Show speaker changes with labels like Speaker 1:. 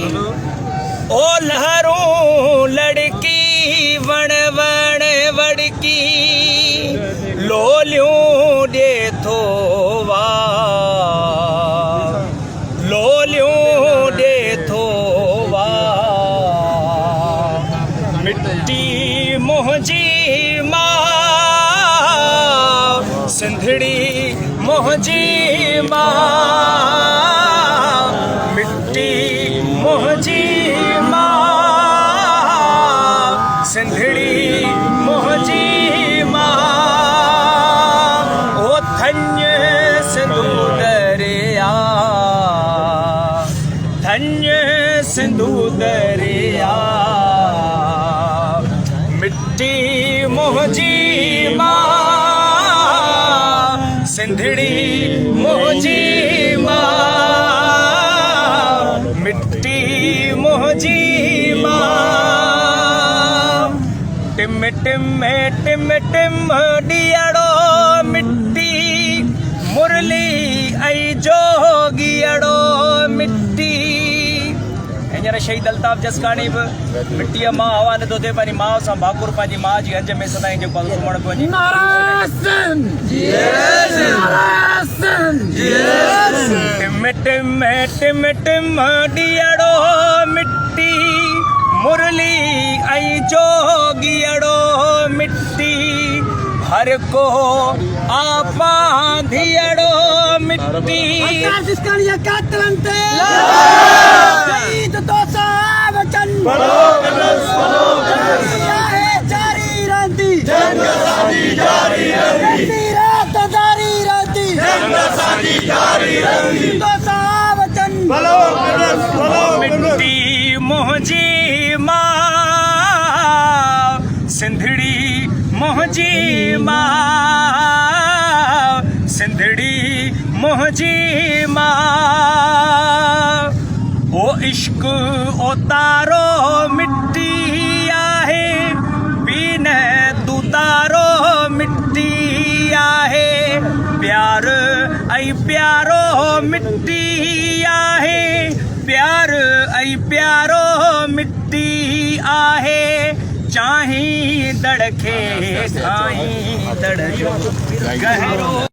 Speaker 1: ओ लहरूं लड़की वण वण वड़की लोलियूं ॾे थो वाह लोलियूं ॾे थो वाह मिट्टी मुंहिंजी मां सिंधड़ी मुंहिंजी मां मिट्टी मुंहिंजी मां सिंधड़ी मुंहिंजी मां ओ धन्य सिंधू दरिया धन्य सिंधू दरिया मिट्टी मुंहिंजी मां सिंधड़ी मुंहिंजी मां मिट्टी मुंहिंजी मां टिम टिम टिम टिम ॾियड़ो मिट्टी मुरली ऐं जोगियड़ो मिट्टी हींअर शहीद अल्ताफ़ जसकाणी बि मिट्टीअ मां हवा नथो थिए पंहिंजी माउ सां भाकुर पंहिंजी माउ जी हंज में सदाईं जेको आहे सुम्हण पियो वञे टिम टिम टिम टिम ॾियड़ो मिट्टी मुरली ऐं जोगियड़ो मिट्टी हर को आपा धीअड़ो मिट्टी मिट्टी मुंहिंजी मां सिंधड़ी मुंहिंजी मां सिंधड़ी मुंहिंजी मां ओ इश्क ओ तारो मिट्टी आहे बीन तू तारो मिट्टी आहे प्यार ऐं प्यारो मिट्टी आहे प्यार ऐं प्यारो मिट्टी आहे चाहीं दड़ खे ठाहीं दड़ जो गहरो